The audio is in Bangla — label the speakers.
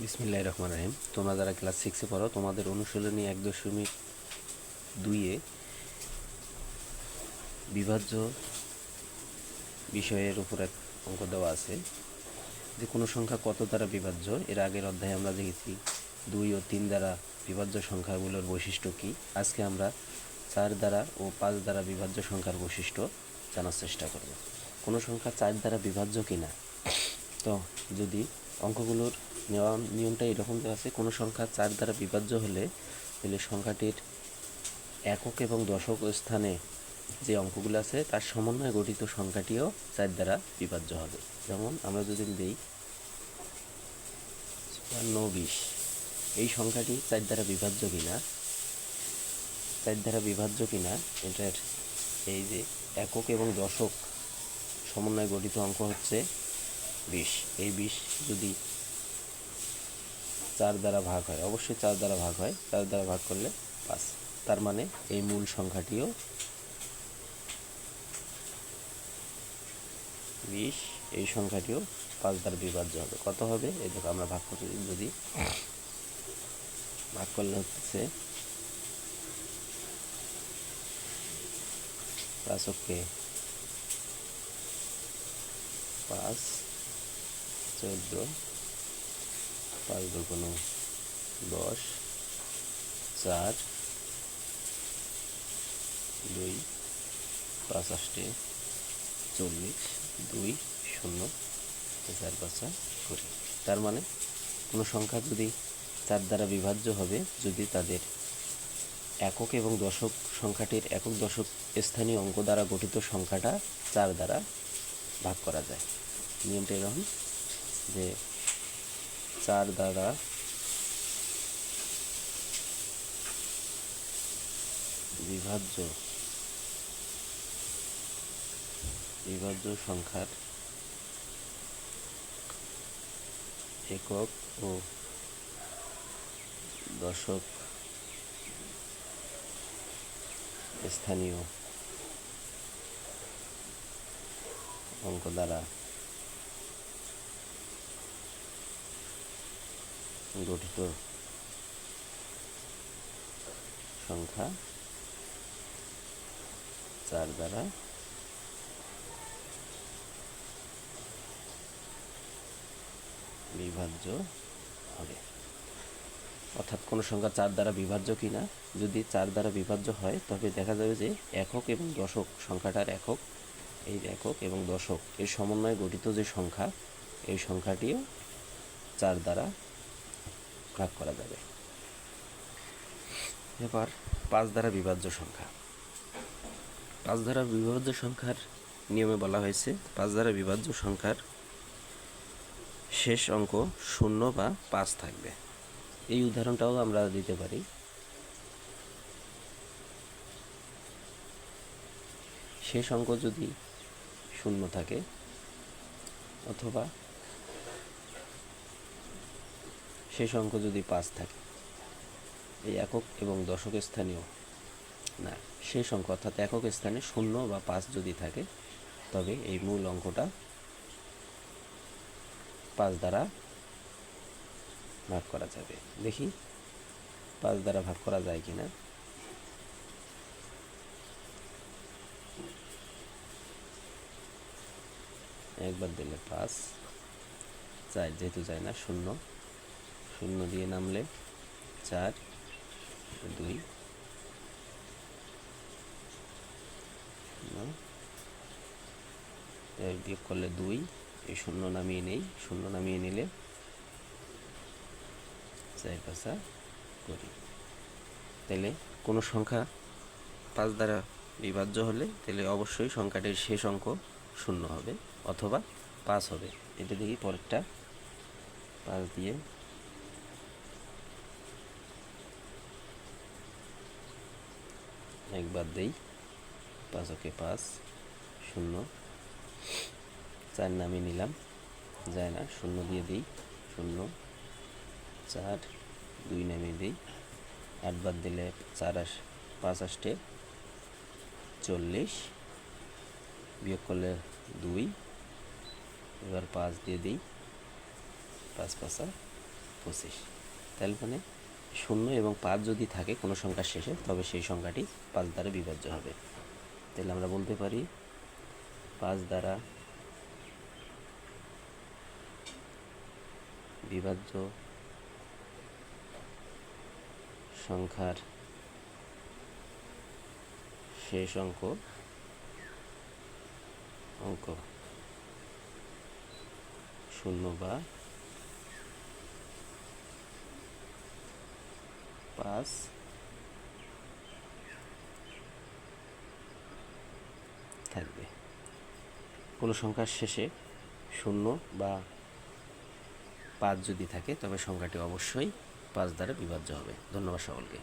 Speaker 1: বিসমিল্লাহির রহমানির রহিম। তোমরা যারা ক্লাস 6-এ পড়ো, তোমাদের অনুশীলনী 1.2-এ বিভাজ্য বিষয়ের উপর এক অঙ্ক দেওয়া আছে যে কোনো সংখ্যা কত দ্বারা বিভাজ্য। এর আগের অধ্যায়ে আমরা দেখেছি 2 ও 3 দ্বারা বিভাজ্য সংখ্যাগুলোর বৈশিষ্ট্য কী। আজকে আমরা 4 দ্বারা ও 5 দ্বারা বিভাজ্য সংখ্যার বৈশিষ্ট্য জানার চেষ্টা করব। কোনো সংখ্যা 4 দ্বারা বিভাজ্য কিনা। তো যদি অঙ্কগুলোর নেওয়া নিয়মটা এরকম দেওয়া আছে, কোনো সংখ্যা 4 দ্বারা বিভাজ্য হলে তাহলে সংখ্যাটির একক এবং দশক স্থানে যে অঙ্কগুলো আছে তার সমন্বয়ে গঠিত সংখ্যাটিও 4 দ্বারা বিভাজ্য হবে। যেমন আমরা যদি দিই 54, এই সংখ্যাটি 4 দ্বারা বিভাজ্য কিনা, 4 দ্বারা বিভাজ্য কিনা এটার এই যে একক এবং দশক সমন্বয়ে গঠিত অঙ্ক হচ্ছে 20। এই 20 যদি 4 দ্বারা ভাগ হয়, অবশ্যই 4 দ্বারা ভাগ হয়, 4 দ্বারা ভাগ করলে 5। তার মানে এই মূল সংখ্যাটিও 20, এই সংখ্যাটিও 5 দ্বারা বিভাজ্য হবে। কত হবে? এই দেখো আমরা ভাগ করতে যদি ভাগ করলে হচ্ছে 5 ওকে 5, 14, 5 দুগুণ 10, 4, 2, 5 8 40, 2 0 4 5 20। তার মানে কোনো সংখ্যা যদি 4 দ্বারা বিভাজ্য হবে যদি তাদের একক এবং দশক সংখ্যাটির একক দশক স্থানীয় অঙ্ক দ্বারা গঠিত সংখ্যাটা 4 দ্বারা ভাগ করা যায়। নিয়মটা এরকম যে 4 দ্বারা বিভাজ্য সংখ্যার একক ও দশক স্থানীয় অঙ্ক দ্বারা গঠিত সংখ্যা 4 দ্বারা বিভাজ্য হবে। অর্থাৎ কোনো সংখ্যা 4 দ্বারা বিভাজ্য কিনা, যদি 4 দ্বারা বিভাজ্য হয় তবে দেখা যাবে যে একক এবং দশক সংখ্যাটার একক এবং দশক এর সমন্বয়ে গঠিত যে সংখ্যা, এই সংখ্যাটিও 4 দ্বারা ভাগ করা যাবে। এবার 5 দ্বারা বিভাজ্য সংখ্যা। 5 দ্বারা বিভাজ্য সংখ্যার নিয়মে বলা হয়েছে 5 দ্বারা বিভাজ্য সংখ্যার শেষ অঙ্ক 0 বা 5 থাকবে। এই উদাহরণটাও আমরা দিতে পারি। শেষ অঙ্ক যদি 0 থাকে অথবা শেষ অঙ্ক যদি 5 থাকে, এই একক এবং দশক স্থানীয় না শেষ অঙ্ক অর্থাৎ একক স্থানে 0 বা 5 যদি থাকে তবে এই মূল অঙ্কটা 5 দ্বারা ভাগ করা যাবে। দেখি 5 দ্বারা ভাগ করা যায় কিনা। একবার দিলে 5, 4 যেহেতু যায় না, 0 0 দিয়ে নামলে 4, 2 বিয়োগ করলে 2, এই 0 নামিয়ে নেই, 0 নামিয়ে নিলে 4 5 20। তাহলে কোনো সংখ্যা 5 দ্বারা বিভাজ্য হলে তাহলে অবশ্যই সংখ্যাটির শেষ অঙ্ক 0 হবে অথবা 5 হবে। এটা দেখি পরেরটা 5 দিয়ে একবার দেই, 5 ওকে 5, 0 4 নামিয়ে নিলাম, যায় না, 0 দিয়ে দিই, 0 4 2 নামিয়ে দিই, 8 বার দিলে 4 5 8 40, বিয়োগ করলে 2, এবার 5 দিয়ে দিই, 5 5 25। তাহলে মানে 0 এবং 5 যদি থাকে কোনো সংখ্যার শেষে, তবে সেই সংখ্যাটি 5 দ্বারা বিভাজ্য হবে। তাহলে আমরা বলতে পারি 5 দ্বারা বিভাজ্য সংখ্যার শেষ অঙ্ক 0 বা 5 থাকবে। কোনো সংখ্যার শেষে 0 বা 5 যদি থাকে তবে সংখ্যাটি অবশ্যই 5 দ্বারা বিভাজ্য হবে। ধন্যবাদ সকলকে।